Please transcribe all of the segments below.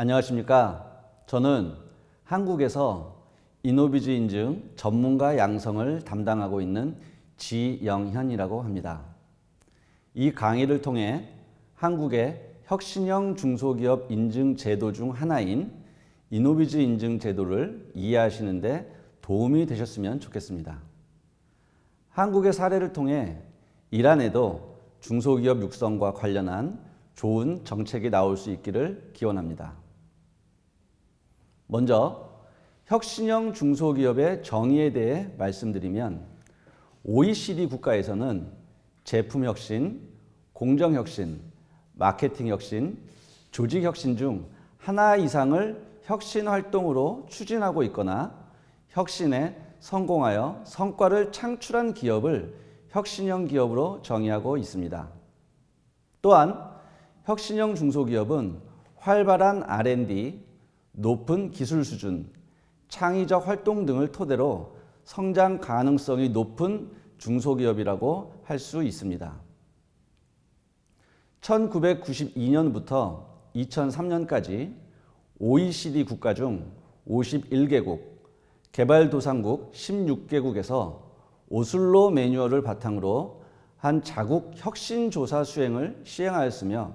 안녕하십니까. 저는 한국에서 이노비즈 인증 전문가 양성을 담당하고 있는 지영현이라고 합니다. 이 강의를 통해 한국의 혁신형 중소기업 인증 제도 중 하나인 이노비즈 인증 제도를 이해하시는 데 도움이 되셨으면 좋겠습니다. 한국의 사례를 통해 이란에도 중소기업 육성과 관련한 좋은 정책이 나올 수 있기를 기원합니다. 먼저 혁신형 중소기업의 정의에 대해 말씀드리면 OECD 국가에서는 제품혁신, 공정혁신, 마케팅혁신, 조직혁신 중 하나 이상을 혁신 활동으로 추진하고 있거나 혁신에 성공하여 성과를 창출한 기업을 혁신형 기업으로 정의하고 있습니다. 또한 혁신형 중소기업은 활발한 R&D, 높은 기술 수준, 창의적 활동 등을 토대로 성장 가능성이 높은 중소기업이라고 할 수 있습니다. 1992년부터 2003년까지 OECD 국가 중 51개국, 개발도상국 16개국에서 오슬로 매뉴얼을 바탕으로 한 자국 혁신조사 수행을 시행하였으며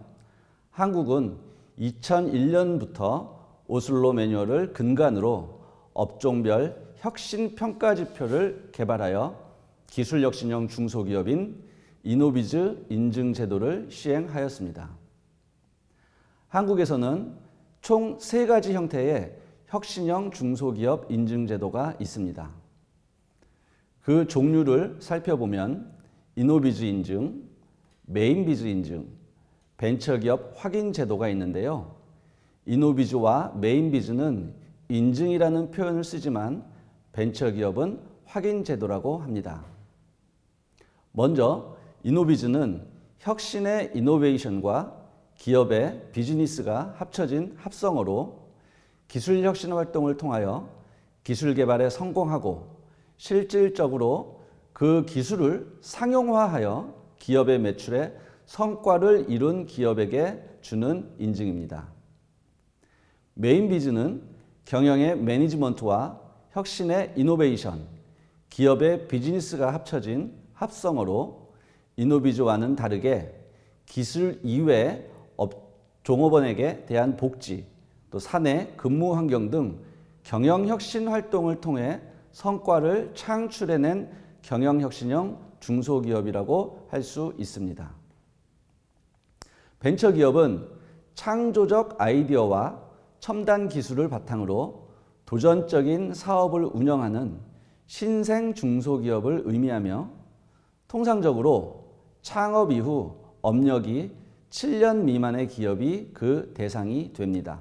한국은 2001년부터 오슬로 매뉴얼을 근간으로 업종별 혁신평가지표를 개발하여 기술혁신형 중소기업인 이노비즈 인증제도를 시행하였습니다. 한국에서는 총 3가지 형태의 혁신형 중소기업 인증제도가 있습니다. 그 종류를 살펴보면 이노비즈 인증, 메인비즈 인증, 벤처기업 확인 제도가 있는데요. 이노비즈와 메인비즈는 인증이라는 표현을 쓰지만 벤처기업은 확인 제도라고 합니다. 먼저 이노비즈는 혁신의 이노베이션과 기업의 비즈니스가 합쳐진 합성어로 기술 혁신 활동을 통하여 기술 개발에 성공하고 실질적으로 그 기술을 상용화하여 기업의 매출에 성과를 이룬 기업에게 주는 인증입니다. 메인비즈는 경영의 매니지먼트와 혁신의 이노베이션, 기업의 비즈니스가 합쳐진 합성어로 이노비즈와는 다르게 기술 이외 종업원에게 대한 복지, 또 사내 근무 환경 등 경영혁신 활동을 통해 성과를 창출해낸 경영혁신형 중소기업이라고 할 수 있습니다. 벤처기업은 창조적 아이디어와 첨단 기술을 바탕으로 도전적인 사업을 운영하는 신생 중소기업을 의미하며 통상적으로 창업 이후 업력이 7년 미만의 기업이 그 대상이 됩니다.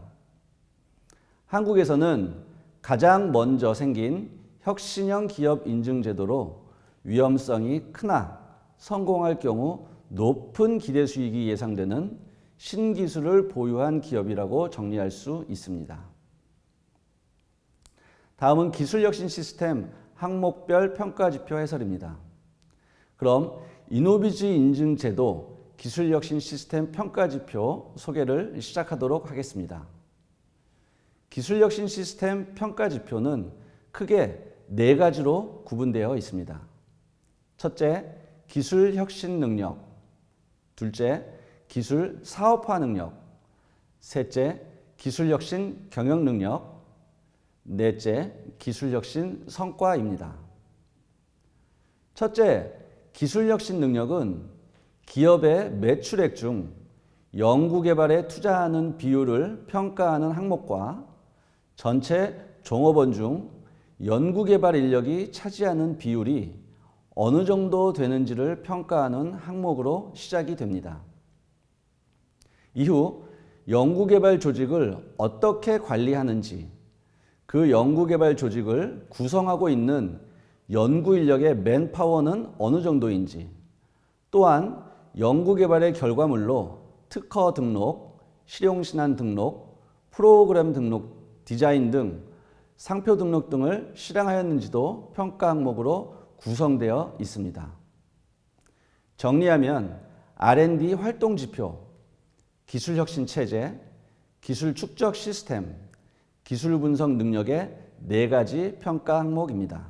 한국에서는 가장 먼저 생긴 혁신형 기업 인증 제도로 위험성이 크나 성공할 경우 높은 기대 수익이 예상되는 신기술을 보유한 기업이라고 정리할 수 있습니다. 다음은 기술혁신 시스템 항목별 평가지표 해설입니다. 그럼 이노비즈 인증 제도 기술혁신 시스템 평가지표 소개를 시작하도록 하겠습니다. 기술혁신 시스템 평가지표는 크게 4가지로 구분되어 있습니다. 첫째, 기술혁신 능력. 둘째, 기술 사업화 능력. 셋째, 기술혁신 경영 능력. 넷째, 기술혁신 성과입니다. 첫째, 기술혁신 능력은 기업의 매출액 중 연구개발에 투자하는 비율을 평가하는 항목과 전체 종업원 중 연구개발 인력이 차지하는 비율이 어느 정도 되는지를 평가하는 항목으로 시작이 됩니다. 이후 연구개발 조직을 어떻게 관리하는지, 그 연구개발 조직을 구성하고 있는 연구인력의 맨파워는 어느 정도인지, 또한 연구개발의 결과물로 특허 등록, 실용신안 등록, 프로그램 등록, 디자인 등 상표 등록 등을 실행하였는지도 평가 항목으로 구성되어 있습니다. 정리하면 R&D 활동 지표, 기술혁신 체제, 기술 축적 시스템, 기술 분석 능력의 4가지 평가 항목입니다.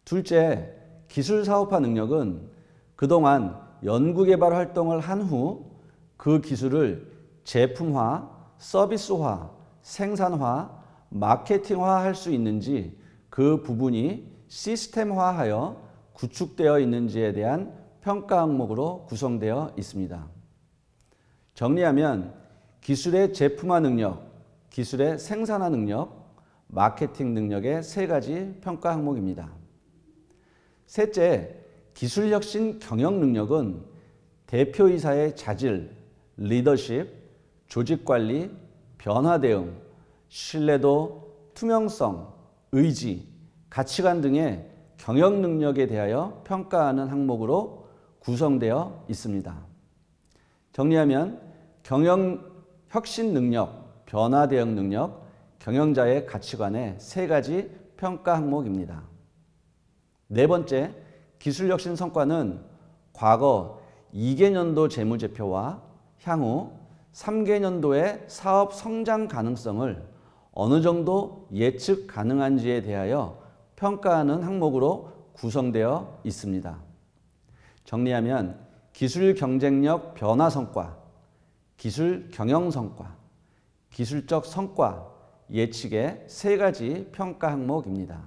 둘째, 기술 사업화 능력은 그동안 연구개발 활동을 한 후 그 기술을 제품화, 서비스화, 생산화, 마케팅화할 수 있는지 그 부분이 시스템화하여 구축되어 있는지에 대한 평가 항목으로 구성되어 있습니다. 정리하면 기술의 제품화 능력, 기술의 생산화 능력, 마케팅 능력의 3가지 평가 항목입니다. 셋째, 기술혁신 경영 능력은 대표이사의 자질, 리더십, 조직관리, 변화대응, 신뢰도, 투명성, 의지, 가치관 등의 경영 능력에 대하여 평가하는 항목으로 구성되어 있습니다. 정리하면 경영 혁신 능력, 변화 대응 능력, 경영자의 가치관의 3가지 평가 항목입니다. 네 번째, 기술 혁신 성과는 과거 2개년도 재무제표와 향후 3개년도의 사업 성장 가능성을 어느 정도 예측 가능한지에 대하여 평가하는 항목으로 구성되어 있습니다. 정리하면 기술 경쟁력 변화 성과, 기술 경영 성과, 기술적 성과 예측의 3가지 평가 항목입니다.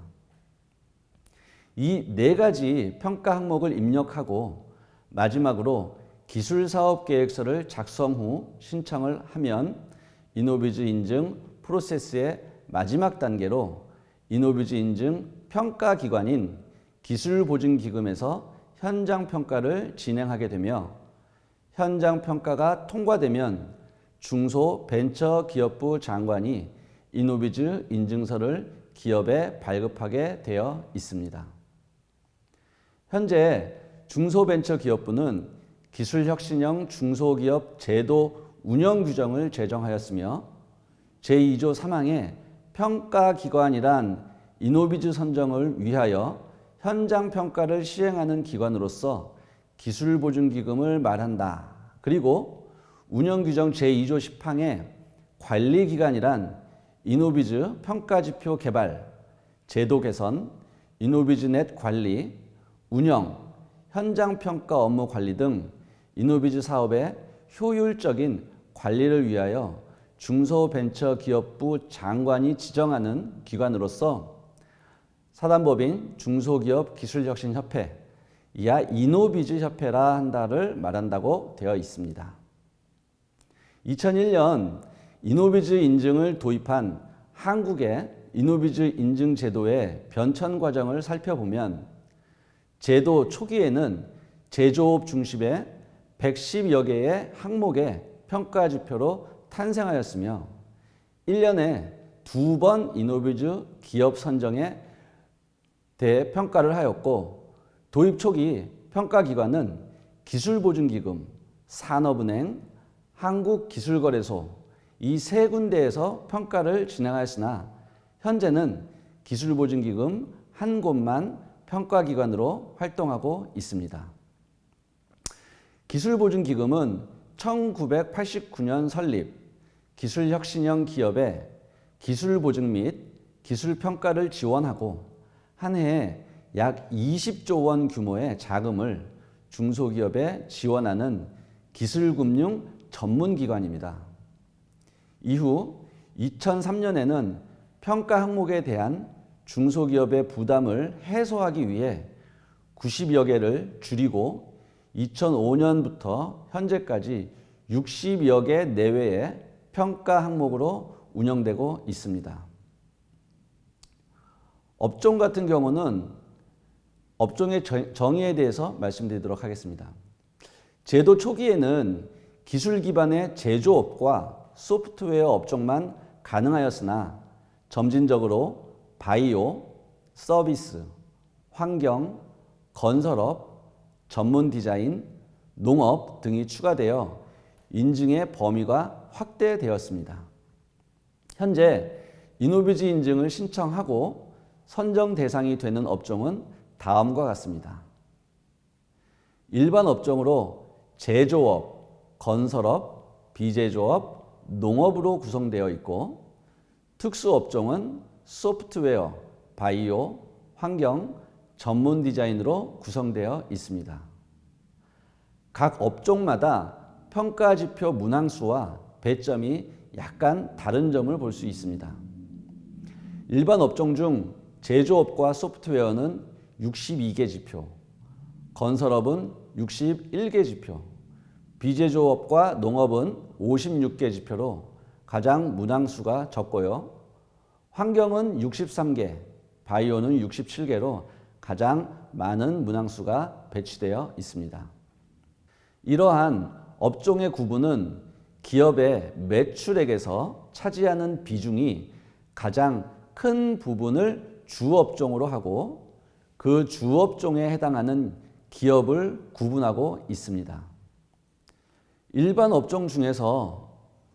이 4가지 평가 항목을 입력하고 마지막으로 기술사업계획서를 작성 후 신청을 하면 이노비즈 인증 프로세스의 마지막 단계로 이노비즈 인증 평가기관인 기술보증기금에서 현장평가를 진행하게 되며 현장평가가 통과되면 중소벤처기업부 장관이 이노비즈 인증서를 기업에 발급하게 되어 있습니다. 현재 중소벤처기업부는 기술혁신형 중소기업 제도 운영 규정을 제정하였으며 제2조 3항에 평가기관이란 이노비즈 선정을 위하여 현장평가를 시행하는 기관으로서 기술보증기금을 말한다. 그리고 운영규정 제2조 10항에 관리기관이란 이노비즈 평가지표 개발, 제도 개선, 이노비즈넷 관리, 운영, 현장평가 업무 관리 등 이노비즈 사업의 효율적인 관리를 위하여 중소벤처기업부 장관이 지정하는 기관으로서 사단법인 중소기업기술혁신협회, 이하 이노비즈 협회라 한다를 말한다고 되어 있습니다. 2001년 이노비즈 인증을 도입한 한국의 이노비즈 인증 제도의 변천 과정을 살펴보면 제도 초기에는 제조업 중심의 110여 개의 항목의 평가 지표로 탄생하였으며 1년에 2번 이노비즈 기업 선정에 대해 평가를 하였고 도입 초기 평가기관은 기술보증기금, 산업은행, 한국기술거래소 이 3군데에서 평가를 진행하였으나 현재는 기술보증기금 한 곳만 평가기관으로 활동하고 있습니다. 기술보증기금은 1989년 설립, 기술혁신형 기업의 기술보증 및 기술평가를 지원하고 한 해에 약 20조 원 규모의 자금을 중소기업에 지원하는 기술금융 전문기관입니다. 이후 2003년에는 평가 항목에 대한 중소기업의 부담을 해소하기 위해 90여 개를 줄이고 2005년부터 현재까지 60여 개 내외의 평가 항목으로 운영되고 있습니다. 업종 같은 경우는 업종의 정의에 대해서 말씀드리도록 하겠습니다. 제도 초기에는 기술 기반의 제조업과 소프트웨어 업종만 가능하였으나 점진적으로 바이오, 서비스, 환경, 건설업, 전문 디자인, 농업 등이 추가되어 인증의 범위가 확대되었습니다. 현재 이노비즈 인증을 신청하고 선정 대상이 되는 업종은 다음과 같습니다. 일반 업종으로 제조업, 건설업, 비제조업, 농업으로 구성되어 있고 특수업종은 소프트웨어, 바이오, 환경, 전문 디자인으로 구성되어 있습니다. 각 업종마다 평가지표 문항수와 배점이 약간 다른 점을 볼 수 있습니다. 일반 업종 중 제조업과 소프트웨어는 62개 지표, 건설업은 61개 지표, 비제조업과 농업은 56개 지표로 가장 문항수가 적고요. 환경은 63개, 바이오는 67개로 가장 많은 문항수가 배치되어 있습니다. 이러한 업종의 구분은 기업의 매출액에서 차지하는 비중이 가장 큰 부분을 주업종으로 하고 그 주업종에 해당하는 기업을 구분하고 있습니다. 일반 업종 중에서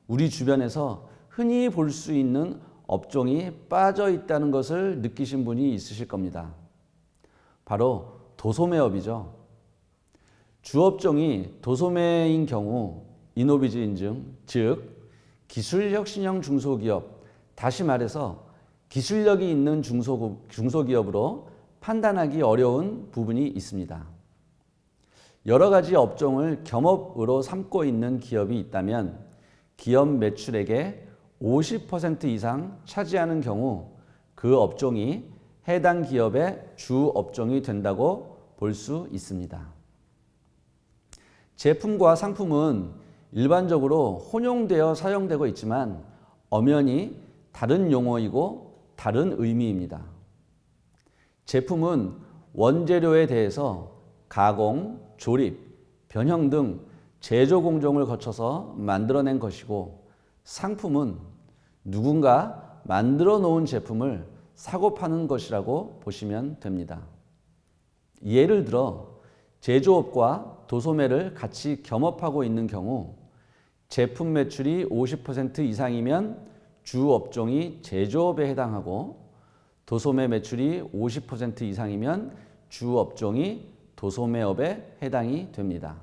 우리 주변에서 흔히 볼 수 있는 업종이 빠져 있다는 것을 느끼신 분이 있으실 겁니다. 바로 도소매업이죠. 주업종이 도소매인 경우 이노비즈 인증, 즉 기술혁신형 중소기업, 다시 말해서 기술력이 있는 중소기업으로 판단하기 어려운 부분이 있습니다. 여러 가지 업종을 겸업으로 삼고 있는 기업이 있다면 기업 매출액의 50% 이상 차지하는 경우 그 업종이 해당 기업의 주 업종이 된다고 볼 수 있습니다. 제품과 상품은 일반적으로 혼용되어 사용되고 있지만 엄연히 다른 용어이고 다른 의미입니다. 제품은 원재료에 대해서 가공, 조립, 변형 등 제조 공정을 거쳐서 만들어낸 것이고 상품은 누군가 만들어 놓은 제품을 사고 파는 것이라고 보시면 됩니다. 예를 들어 제조업과 도소매를 같이 겸업하고 있는 경우 제품 매출이 50% 이상이면 주 업종이 제조업에 해당하고 도소매 매출이 50% 이상이면 주 업종이 도소매업에 해당이 됩니다.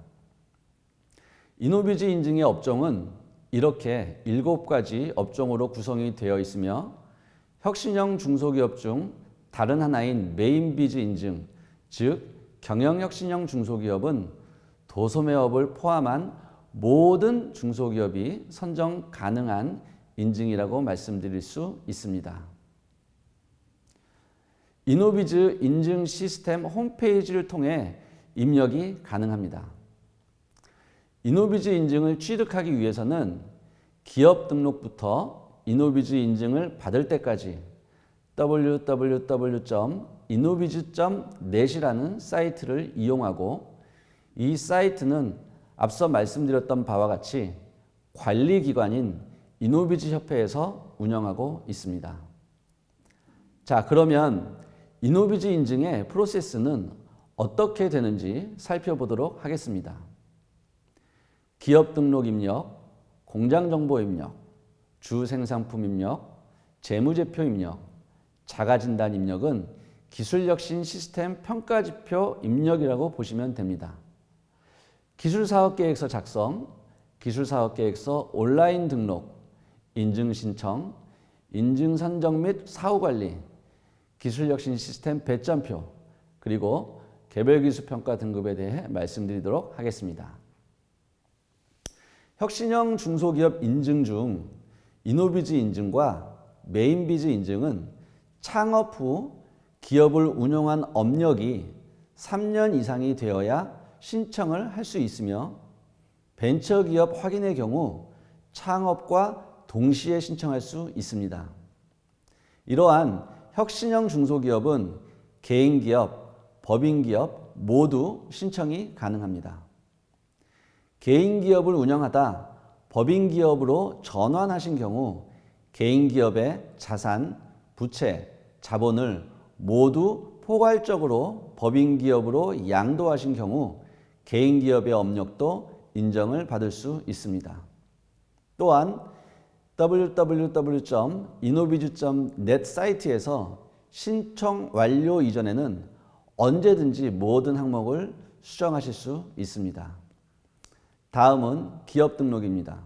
이노비즈 인증의 업종은 이렇게 7가지 업종으로 구성이 되어 있으며 혁신형 중소기업 중 다른 하나인 메인비즈 인증, 즉 경영혁신형 중소기업은 도소매업을 포함한 모든 중소기업이 선정 가능한 인증이라고 말씀드릴 수 있습니다. 이노비즈 인증 시스템 홈페이지를 통해 입력이 가능합니다. 이노비즈 인증을 취득하기 위해서는 기업 등록부터 이노비즈 인증을 받을 때까지 www.innobiz.net이라는 사이트를 이용하고 이 사이트는 앞서 말씀드렸던 바와 같이 관리기관인 이노비즈 협회에서 운영하고 있습니다. 자, 그러면 이노비즈 인증의 프로세스는 어떻게 되는지 살펴보도록 하겠습니다. 기업 등록 입력, 공장 정보 입력, 주 생산품 입력, 재무제표 입력, 자가진단 입력은 기술혁신 시스템 평가지표 입력이라고 보시면 됩니다. 기술사업계획서 작성, 기술사업계획서 온라인 등록, 인증신청, 인증선정 및 사후관리, 기술혁신 시스템 배점표, 그리고 개별기술평가 등급에 대해 말씀드리도록 하겠습니다. 혁신형 중소기업 인증 중 이노비즈 인증과 메인비즈 인증은 창업 후 기업을 운영한 업력이 3년 이상이 되어야 신청을 할 수 있으며 벤처기업 확인의 경우 창업과 동시에 신청할 수 있습니다. 이러한 혁신형 중소기업은 개인기업, 법인기업 모두 신청이 가능합니다. 개인기업을 운영하다 법인기업으로 전환하신 경우 개인기업의 자산, 부채, 자본을 모두 포괄적으로 법인기업으로 양도하신 경우 개인기업의 업력도 인정을 받을 수 있습니다. 또한 www.innobiz.net 사이트에서 신청 완료 이전에는 언제든지 모든 항목을 수정하실 수 있습니다. 다음은 기업 등록입니다.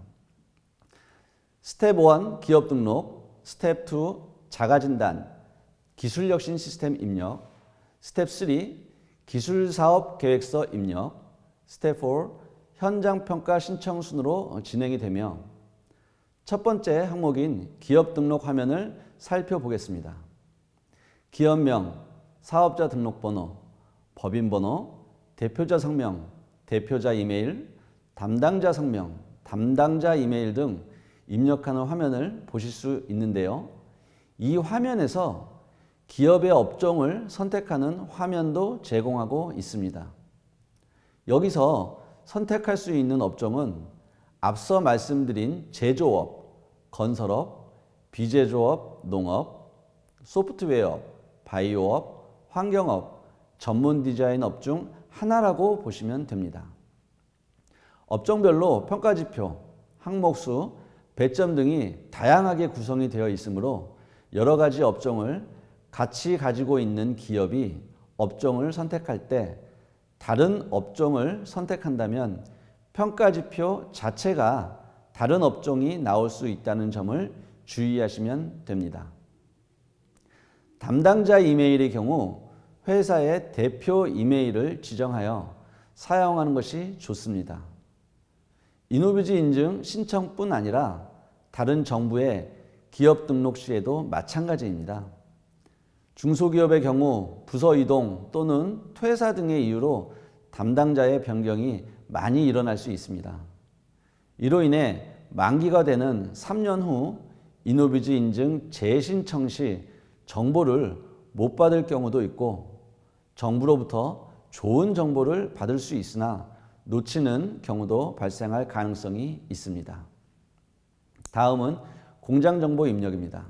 스텝 1 기업 등록, 스텝 2 자가 진단, 기술 혁신 시스템 입력, 스텝 3 기술 사업 계획서 입력, 스텝 4 현장 평가 신청 순으로 진행이 되며 첫 번째 항목인 기업 등록 화면을 살펴보겠습니다. 기업명, 사업자 등록번호, 법인번호, 대표자 성명, 대표자 이메일, 담당자 성명, 담당자 이메일 등 입력하는 화면을 보실 수 있는데요. 이 화면에서 기업의 업종을 선택하는 화면도 제공하고 있습니다. 여기서 선택할 수 있는 업종은 앞서 말씀드린 제조업, 건설업, 비제조업, 농업, 소프트웨어업, 바이오업, 환경업, 전문 디자인업 중 하나라고 보시면 됩니다. 업종별로 평가지표, 항목수, 배점 등이 다양하게 구성이 되어 있으므로 여러 가지 업종을 같이 가지고 있는 기업이 업종을 선택할 때 다른 업종을 선택한다면 평가지표 자체가 다른 업종이 나올 수 있다는 점을 주의하시면 됩니다. 담당자 이메일의 경우 회사의 대표 이메일을 지정하여 사용하는 것이 좋습니다. 이노비즈 인증 신청뿐 아니라 다른 정부의 기업 등록 시에도 마찬가지입니다. 중소기업의 경우 부서 이동 또는 퇴사 등의 이유로 담당자의 변경이 많이 일어날 수 있습니다. 이로 인해 만기가 되는 3년 후 이노비즈 인증 재신청 시 정보를 못 받을 경우도 있고 정부로부터 좋은 정보를 받을 수 있으나 놓치는 경우도 발생할 가능성이 있습니다. 다음은 공장 정보 입력입니다.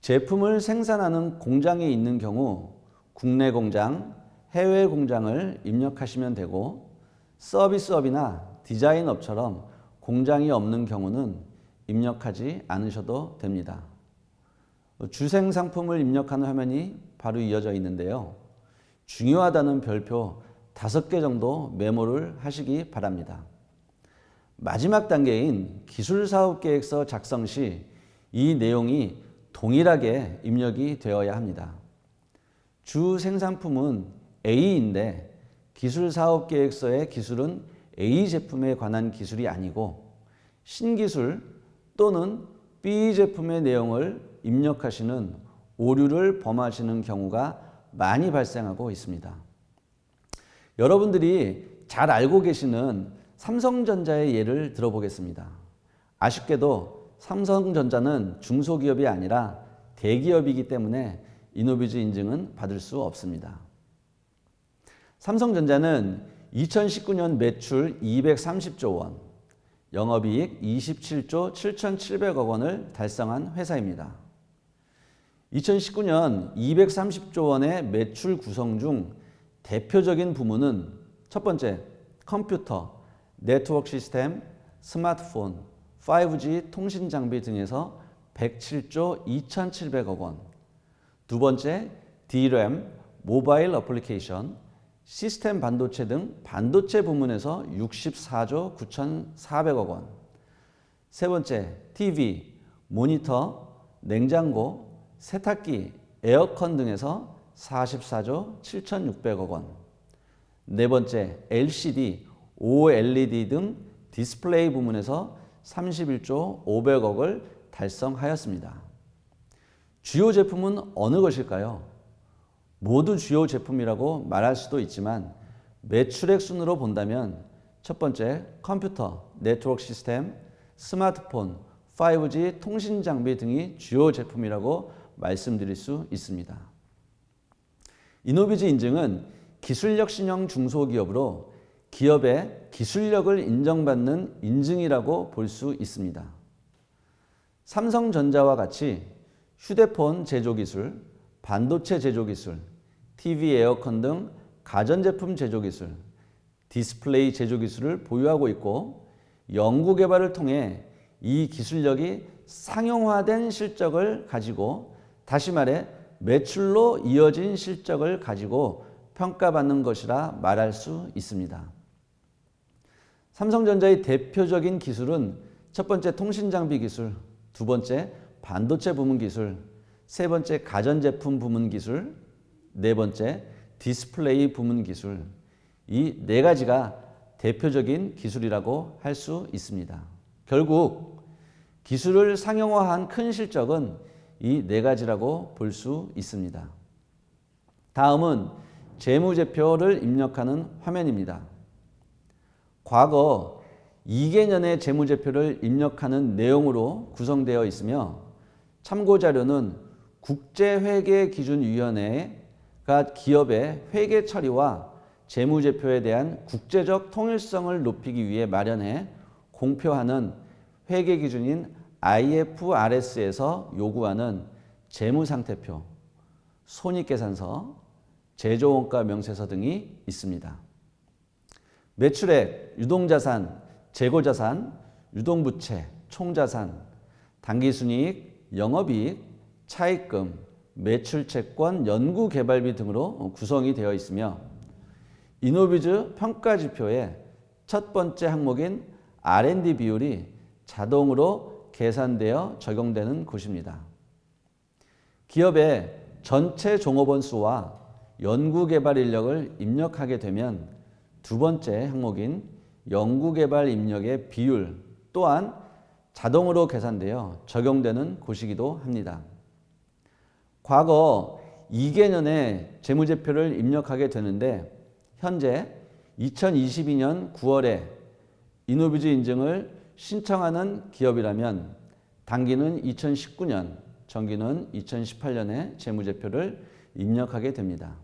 제품을 생산하는 공장에 있는 경우 국내 공장, 해외 공장을 입력하시면 되고 서비스업이나 디자인업처럼 공장이 없는 경우는 입력하지 않으셔도 됩니다. 주생 상품을 입력하는 화면이 바로 이어져 있는데요. 중요하다는 별표 5개 정도 메모를 하시기 바랍니다. 마지막 단계인 기술사업계획서 작성 시 이 내용이 동일하게 입력이 되어야 합니다. 주 생산품은 A인데 기술사업계획서의 기술은 A 제품에 관한 기술이 아니고 신기술 또는 B 제품의 내용을 입력하시는 오류를 범하시는 경우가 많이 발생하고 있습니다. 여러분들이 잘 알고 계시는 삼성전자의 예를 들어보겠습니다. 아쉽게도 삼성전자는 중소기업이 아니라 대기업이기 때문에 이노비즈 인증은 받을 수 없습니다. 삼성전자는 2019년 매출 230조 원, 영업이익 27조 7,700억 원을 달성한 회사입니다. 2019년 230조 원의 매출 구성 중 대표적인 부문은 첫 번째, 컴퓨터, 네트워크 시스템, 스마트폰, 5G 통신 장비 등에서 107조 2,700억 원. 두 번째, DRAM, 모바일 어플리케이션, 시스템 반도체 등 반도체 부문에서 64조 9,400억 원. 세 번째, TV, 모니터, 냉장고, 세탁기, 에어컨 등에서 44조 7,600억 원. 네 번째, LCD, OLED 등 디스플레이 부문에서 31조 500억을 달성하였습니다. 주요 제품은 어느 것일까요? 모두 주요 제품이라고 말할 수도 있지만 매출액 순으로 본다면 첫 번째, 컴퓨터, 네트워크 시스템, 스마트폰, 5G 통신 장비 등이 주요 제품이라고 말씀드릴 수 있습니다. 이노비즈 인증은 기술력 신형 중소기업으로 기업의 기술력을 인정받는 인증이라고 볼 수 있습니다. 삼성전자와 같이 휴대폰 제조기술, 반도체 제조기술, TV, 에어컨 등 가전제품 제조기술, 디스플레이 제조기술을 보유하고 있고 연구개발을 통해 이 기술력이 상용화된 실적을 가지고 다시 말해 매출로 이어진 실적을 가지고 평가받는 것이라 말할 수 있습니다. 삼성전자의 대표적인 기술은 첫 번째 통신장비 기술, 두 번째 반도체 부문 기술, 세 번째 가전제품 부문 기술, 네 번째 디스플레이 부문 기술. 이 네 가지가 대표적인 기술이라고 할 수 있습니다. 결국 기술을 상용화한 큰 실적은 이 네 가지라고 볼 수 있습니다. 다음은 재무제표를 입력하는 화면입니다. 과거 2개년의 재무제표를 입력하는 내용으로 구성되어 있으며 참고자료는 국제회계기준위원회가 기업의 회계 처리와 재무제표에 대한 국제적 통일성을 높이기 위해 마련해 공표하는 회계기준인 IFRS에서 요구하는 재무상태표, 손익계산서, 제조원가 명세서 등이 있습니다. 매출액, 유동자산, 재고자산, 유동부채, 총자산, 당기순이익, 영업이익, 차입금, 매출채권, 연구개발비 등으로 구성이 되어 있으며 이노비즈 평가지표의 첫 번째 항목인 R&D 비율이 자동으로 계산되어 적용되는 곳입니다. 기업의 전체 종업원 수와 연구개발 인력을 입력하게 되면 두 번째 항목인 연구개발 인력의 비율 또한 자동으로 계산되어 적용되는 곳이기도 합니다. 과거 2개년의 재무제표를 입력하게 되는데 현재 2022년 9월에 이노비즈 인증을 신청하는 기업이라면 단기는 2019년, 정기는 2018년에 재무제표를 입력하게 됩니다.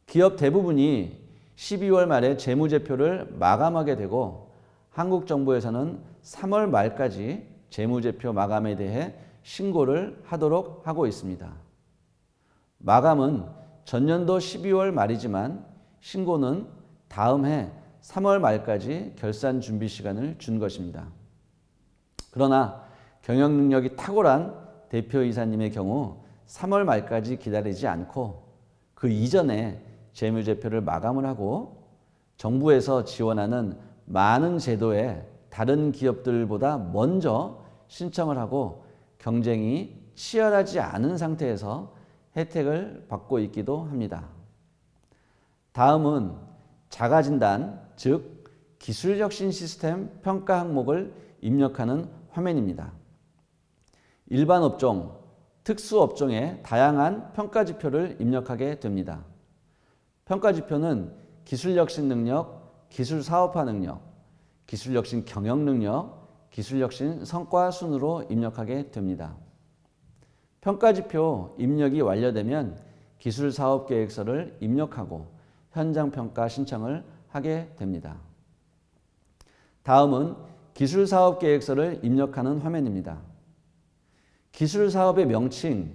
기업 대부분이 12월 말에 재무제표를 마감하게 되고 한국 정부에서는 3월 말까지 재무제표 마감에 대해 신고를 하도록 하고 있습니다. 마감은 전년도 12월 말이지만 신고는 다음 해 3월 말까지 결산 준비 시간을 준 것입니다. 그러나 경영 능력이 탁월한 대표이사님의 경우 3월 말까지 기다리지 않고 그 이전에 재무제표를 마감을 하고 정부에서 지원하는 많은 제도에 다른 기업들보다 먼저 신청을 하고 경쟁이 치열하지 않은 상태에서 혜택을 받고 있기도 합니다. 다음은 자가진단, 즉 기술혁신 시스템 평가 항목을 입력하는 화면입니다. 일반 업종, 특수업종의 다양한 평가지표를 입력하게 됩니다. 평가지표는 기술혁신 능력, 기술사업화 능력, 기술혁신 경영 능력, 기술혁신 성과 순으로 입력하게 됩니다. 평가지표 입력이 완료되면 기술사업계획서를 입력하고 현장평가 신청을 하게 됩니다. 다음은 기술사업계획서를 입력하는 화면입니다. 기술사업의 명칭,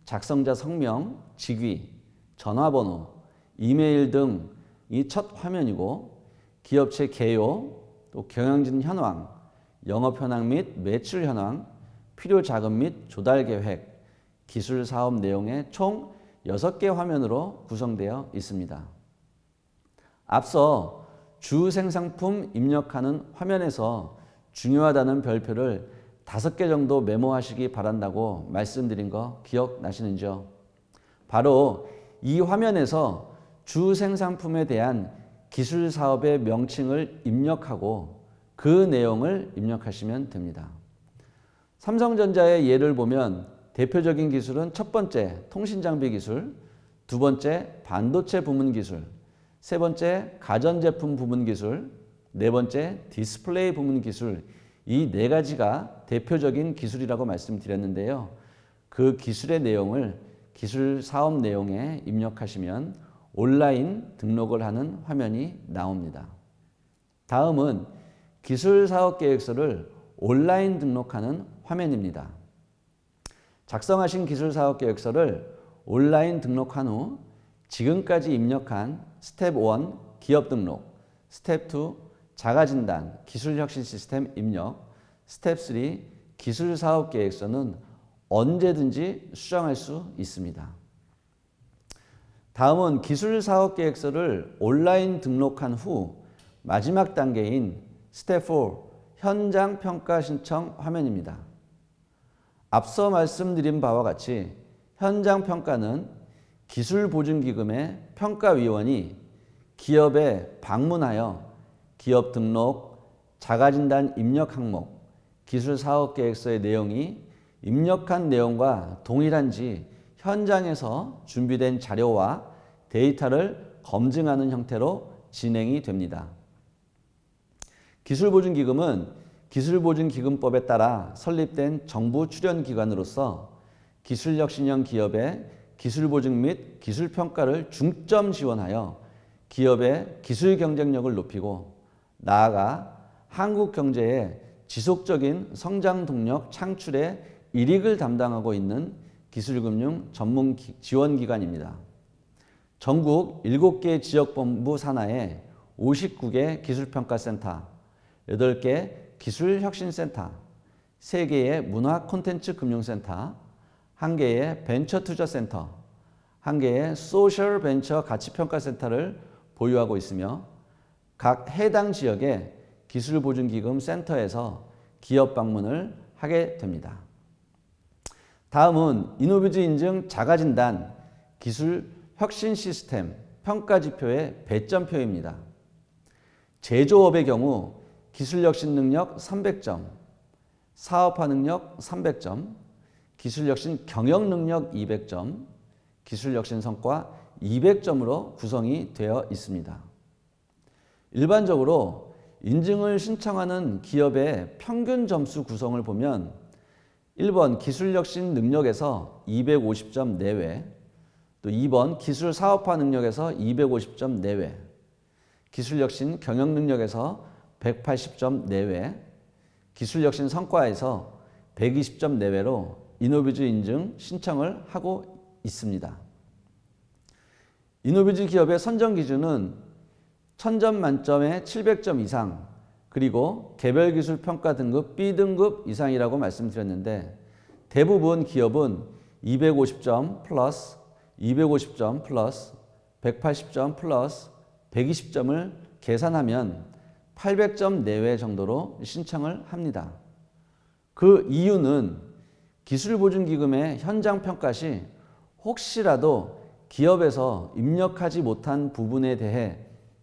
작성자 성명, 직위, 전화번호, 이메일 등이 첫 화면이고 기업체 개요, 또 경영진 현황, 영업 현황 및 매출 현황, 필요 자금 및 조달 계획, 기술 사업 내용의 총 6개 화면으로 구성되어 있습니다. 앞서 주생상품 입력하는 화면에서 중요하다는 별표를 5개 정도 메모하시기 바란다고 말씀드린 거 기억나시는지요? 바로 이 화면에서 주생상품에 대한 기술 사업의 명칭을 입력하고 그 내용을 입력하시면 됩니다. 삼성전자의 예를 보면 대표적인 기술은 첫 번째 통신장비 기술, 두 번째 반도체 부문 기술, 세 번째 가전제품 부문 기술, 네 번째 디스플레이 부문 기술, 이 네 가지가 대표적인 기술이라고 말씀드렸는데요. 그 기술의 내용을 기술 사업 내용에 입력하시면 온라인 등록을 하는 화면이 나옵니다. 다음은 기술 사업 계획서를 온라인 등록하는 화면입니다. 작성하신 기술 사업 계획서를 온라인 등록한 후 지금까지 입력한 스텝 1 기업 등록, 스텝 2 자가진단 기술혁신 시스템 입력, 스텝 3 기술 사업 계획서는 언제든지 수정할 수 있습니다. 다음은 기술 사업 계획서를 온라인 등록한 후 마지막 단계인 스텝 4 현장 평가 신청 화면입니다. 앞서 말씀드린 바와 같이 현장 평가는 기술보증기금의 평가위원이 기업에 방문하여 기업 등록, 자가진단 입력 항목, 기술사업계획서의 내용이 입력한 내용과 동일한지 현장에서 준비된 자료와 데이터를 검증하는 형태로 진행이 됩니다. 기술보증기금은 기술보증기금법에 따라 설립된 정부 출연기관으로서 기술혁신형 기업의 기술보증 및 기술평가를 중점 지원하여 기업의 기술 경쟁력을 높이고 나아가 한국 경제의 지속적인 성장 동력 창출에 일익을 담당하고 있는 기술금융 전문 지원기관입니다. 전국 7개 지역본부 산하에 59개 기술평가센터, 8개 기술혁신센터, 3개의 문화 콘텐츠 금융센터, 1개의 벤처투자센터, 1개의 소셜 벤처 가치평가센터를 보유하고 있으며 각 해당 지역의 기술보증기금 센터에서 기업 방문을 하게 됩니다. 다음은 이노비즈 인증 자가진단 기술 혁신 시스템 평가지표의 배점표입니다. 제조업의 경우 기술혁신 능력 300점, 사업화 능력 300점, 기술혁신 경영 능력 200점, 기술혁신 성과 200점으로 구성이 되어 있습니다. 일반적으로 인증을 신청하는 기업의 평균 점수 구성을 보면 1번 기술혁신 능력에서 250점 내외, 또 2번 기술 사업화 능력에서 250점 내외, 기술혁신 경영 능력에서 180점 내외, 기술혁신 성과에서 120점 내외로 이노비즈 인증 신청을 하고 있습니다. 이노비즈 기업의 선정 기준은 1000점 만점에 700점 이상, 그리고 개별기술 평가 등급 B등급 이상이라고 말씀드렸는데 대부분 기업은 250점 플러스, 250점 플러스, 180점 플러스, 120점을 계산하면 800점 내외 정도로 신청을 합니다. 그 이유는 기술보증기금의 현장 평가 시 혹시라도 기업에서 입력하지 못한 부분에 대해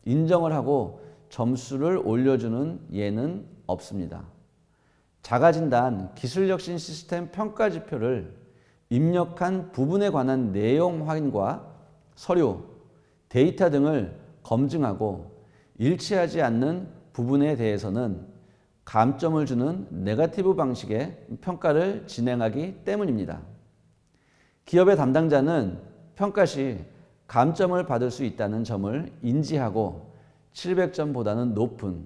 인정을 하고 점수를 올려주는 예는 없습니다. 자가진단 기술혁신 시스템 평가지표를 입력한 부분에 관한 내용 확인과 서류, 데이터 등을 검증하고 일치하지 않는 부분에 대해서는 감점을 주는 네거티브 방식의 평가를 진행하기 때문입니다. 기업의 담당자는 평가 시 감점을 받을 수 있다는 점을 인지하고 700점보다는 높은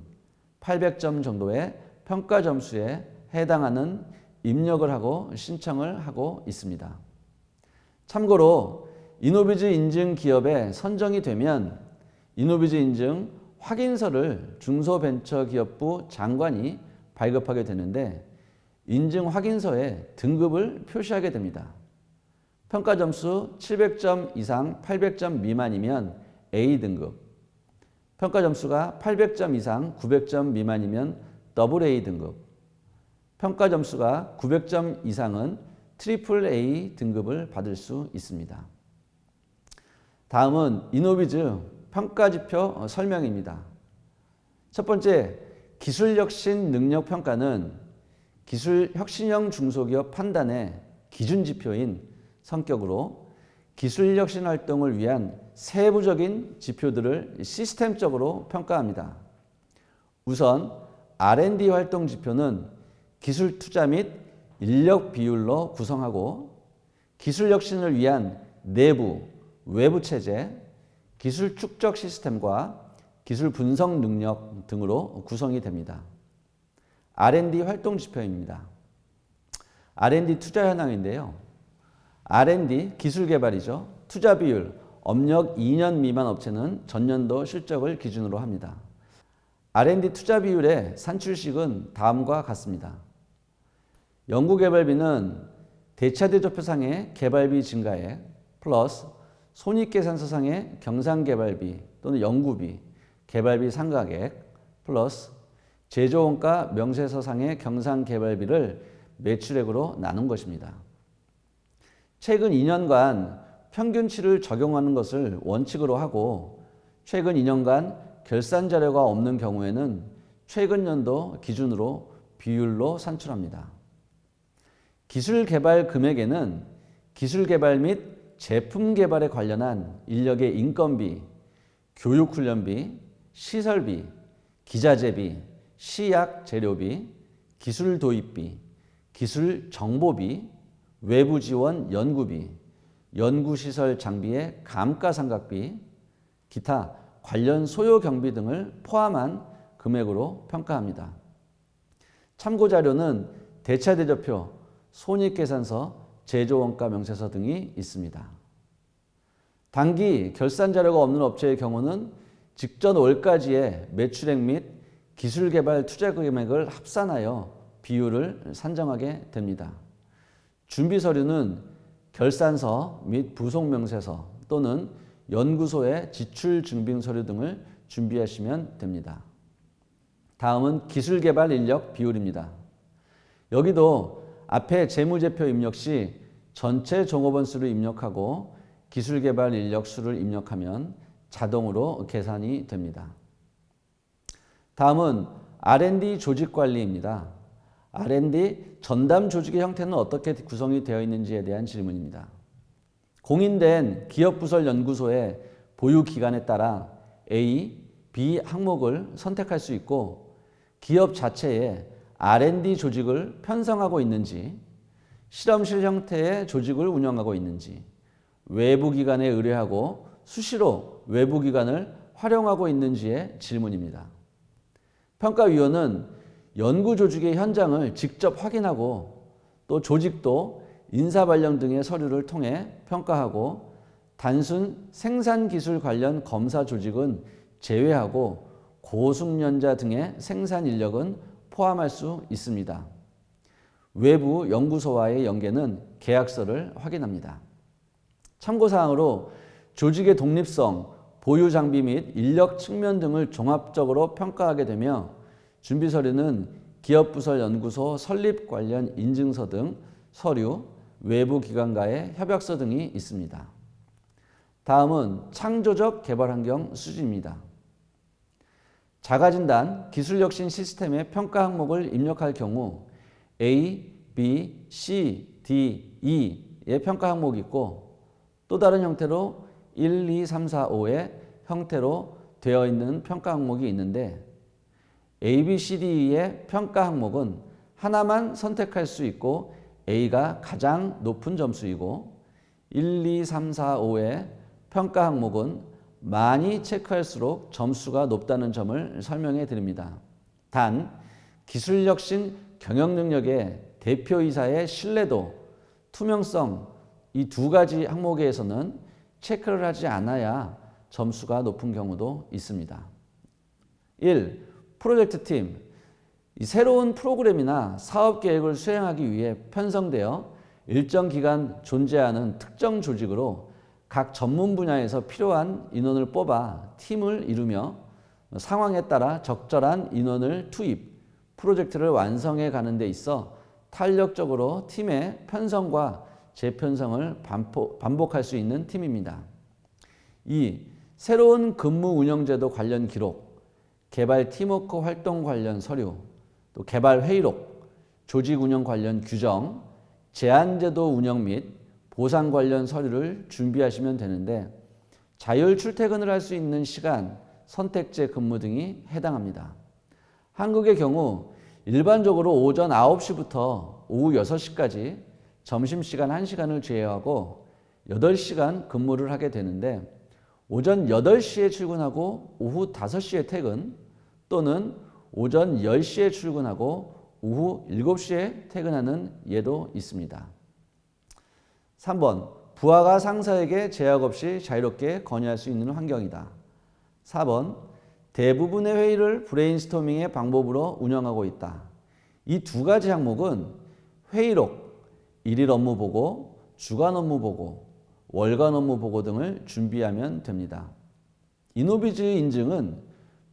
800점 정도의 평가 점수에 해당하는 입력을 하고 신청을 하고 있습니다. 참고로 이노비즈 인증 기업에 선정이 되면 이노비즈 인증 확인서를 중소벤처기업부 장관이 발급하게 되는데 인증 확인서에 등급을 표시하게 됩니다. 평가 점수 700점 이상 800점 미만이면 A등급, 평가 점수가 800점 이상 900점 미만이면 AA 등급, 평가 점수가 900점 이상은 AAA 등급을 받을 수 있습니다. 다음은 이노비즈 평가지표 설명입니다. 첫 번째, 기술혁신 능력평가는 기술혁신형 중소기업 판단의 기준지표인 성격으로 기술혁신 활동을 위한 세부적인 지표들을 시스템적으로 평가합니다. 우선 R&D 활동 지표는 기술 투자 및 인력 비율로 구성하고 기술혁신을 위한 내부, 외부 체제, 기술 축적 시스템과 기술 분석 능력 등으로 구성이 됩니다. R&D 활동 지표입니다. R&D 투자 현황인데요. R&D 기술 개발이죠. 투자 비율, 업력 2년 미만 업체는 전년도 실적을 기준으로 합니다. R&D 투자 비율의 산출식은 다음과 같습니다. 연구개발비는 대차대조표상의 개발비 증가액 플러스 손익계산서상의 경상개발비 또는 연구비, 개발비 상각액 플러스 제조원가 명세서상의 경상개발비를 매출액으로 나눈 것입니다. 최근 2년간 평균치를 적용하는 것을 원칙으로 하고 최근 2년간 결산 자료가 없는 경우에는 최근 연도 기준으로 비율로 산출합니다. 기술 개발 금액에는 기술 개발 및 제품 개발에 관련한 인력의 인건비, 교육 훈련비, 시설비, 기자재비, 시약 재료비, 기술 도입비, 기술 정보비, 외부 지원 연구비, 연구시설 장비의 감가상각비, 기타 관련 소요 경비 등을 포함한 금액으로 평가합니다. 참고 자료는 대차대조표, 손익계산서, 제조원가 명세서 등이 있습니다. 단기 결산 자료가 없는 업체의 경우는 직전 월까지의 매출액 및 기술개발 투자 금액을 합산하여 비율을 산정하게 됩니다. 준비 서류는 결산서 및 부속명세서 또는 연구소의 지출 증빙 서류 등을 준비하시면 됩니다. 다음은 기술개발 인력 비율입니다. 여기도 앞에 재무제표 입력 시 전체 종업원 수를 입력하고 기술개발 인력 수를 입력하면 자동으로 계산이 됩니다. 다음은 R&D 조직관리입니다. R&D 전담 조직의 형태는 어떻게 구성이 되어 있는지에 대한 질문입니다. 공인된 기업부설 연구소의 보유 기간에 따라 A, B 항목을 선택할 수 있고 기업 자체에 R&D 조직을 편성하고 있는지, 실험실 형태의 조직을 운영하고 있는지, 외부 기관에 의뢰하고 수시로 외부 기관을 활용하고 있는지의 질문입니다. 평가위원은 연구 조직의 현장을 직접 확인하고 또 조직도 인사 발령 등의 서류를 통해 평가하고 단순 생산기술 관련 검사 조직은 제외하고 고숙련자 등의 생산 인력은 포함할 수 있습니다. 외부 연구소와의 연계는 계약서를 확인합니다. 참고사항으로 조직의 독립성, 보유 장비 및 인력 측면 등을 종합적으로 평가하게 되며 준비서류는 기업부설 연구소 설립 관련 인증서 등 서류, 외부 기관과의 협약서 등이 있습니다. 다음은 창조적 개발 환경 수준입니다. 자가진단, 기술혁신 시스템의 평가 항목을 입력할 경우 A, B, C, D, E의 평가 항목이 있고 또 다른 형태로 1, 2, 3, 4, 5의 형태로 되어 있는 평가 항목이 있는데 A, B, C, D의 평가 항목은 하나만 선택할 수 있고 A가 가장 높은 점수이고 1, 2, 3, 4, 5의 평가 항목은 많이 체크할수록 점수가 높다는 점을 설명해 드립니다. 단, 기술혁신 경영능력의 대표이사의 신뢰도, 투명성 이 두 가지 항목에서는 체크를 하지 않아야 점수가 높은 경우도 있습니다. 1. 프로젝트 팀. 새로운 프로그램이나 사업 계획을 수행하기 위해 편성되어 일정 기간 존재하는 특정 조직으로 각 전문 분야에서 필요한 인원을 뽑아 팀을 이루며 상황에 따라 적절한 인원을 투입, 프로젝트를 완성해 가는 데 있어 탄력적으로 팀의 편성과 재편성을 반복할 수 있는 팀입니다. 2. 새로운 근무 운영제도 관련 기록, 개발 팀워크 활동 관련 서류, 또 개발 회의록, 조직 운영 관련 규정, 제한제도 운영 및 보상 관련 서류를 준비하시면 되는데 자율 출퇴근을 할 수 있는 시간, 선택제 근무 등이 해당합니다. 한국의 경우 일반적으로 오전 9시부터 오후 6시까지 점심시간 1시간을 제외하고 8시간 근무를 하게 되는데 오전 8시에 출근하고 오후 5시에 퇴근 또는 오전 10시에 출근하고 오후 7시에 퇴근하는 예도 있습니다. 3번, 부하가 상사에게 제약 없이 자유롭게 건의할 수 있는 환경이다. 4번, 대부분의 회의를 브레인스토밍의 방법으로 운영하고 있다. 이 두 가지 항목은 회의록, 일일 업무 보고, 주간 업무 보고, 월간 업무 보고 등을 준비하면 됩니다. 이노비즈 인증은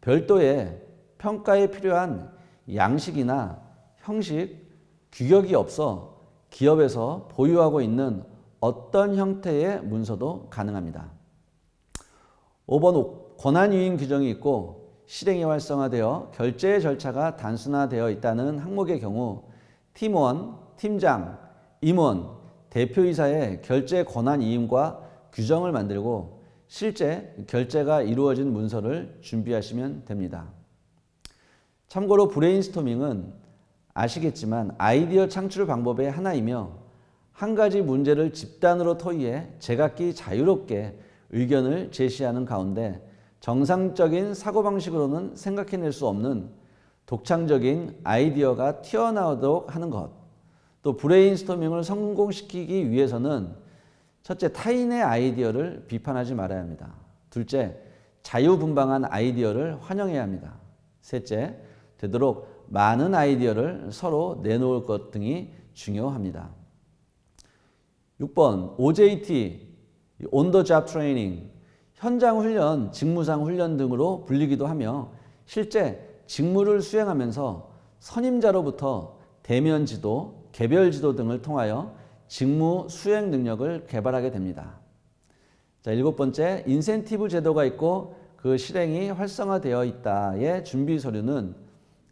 별도의 평가에 필요한 양식이나 형식, 규격이 없어 기업에서 보유하고 있는 어떤 형태의 문서도 가능합니다. 5번 권한위임 규정이 있고 실행이 활성화되어 결제 절차가 단순화되어 있다는 항목의 경우 팀원, 팀장, 임원, 대표이사의 결제 권한위임과 규정을 만들고 실제 결제가 이루어진 문서를 준비하시면 됩니다. 참고로 브레인스토밍은 아시겠지만 아이디어 창출 방법의 하나이며 한 가지 문제를 집단으로 토의해 제각기 자유롭게 의견을 제시하는 가운데 정상적인 사고방식으로는 생각해낼 수 없는 독창적인 아이디어가 튀어나오도록 하는 것. 또 브레인스토밍을 성공시키기 위해서는 첫째, 타인의 아이디어를 비판하지 말아야 합니다. 둘째, 자유분방한 아이디어를 환영해야 합니다. 셋째, 되도록 많은 아이디어를 서로 내놓을 것 등이 중요합니다. 6번, OJT, On the Job Training, 현장 훈련, 직무상 훈련 등으로 불리기도 하며 실제 직무를 수행하면서 선임자로부터 대면 지도, 개별 지도 등을 통하여 직무 수행 능력을 개발하게 됩니다. 자, 7번째, 인센티브 제도가 있고 그 실행이 활성화되어 있다의 준비 서류는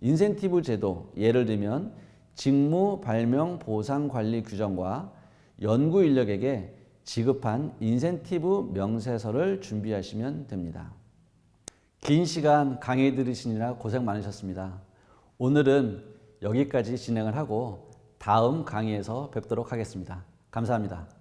인센티브 제도, 예를 들면 직무 발명 보상 관리 규정과 연구 인력에게 지급한 인센티브 명세서를 준비하시면 됩니다. 긴 시간 강의 들으시느라 고생 많으셨습니다. 오늘은 여기까지 진행을 하고 다음 강의에서 뵙도록 하겠습니다. 감사합니다.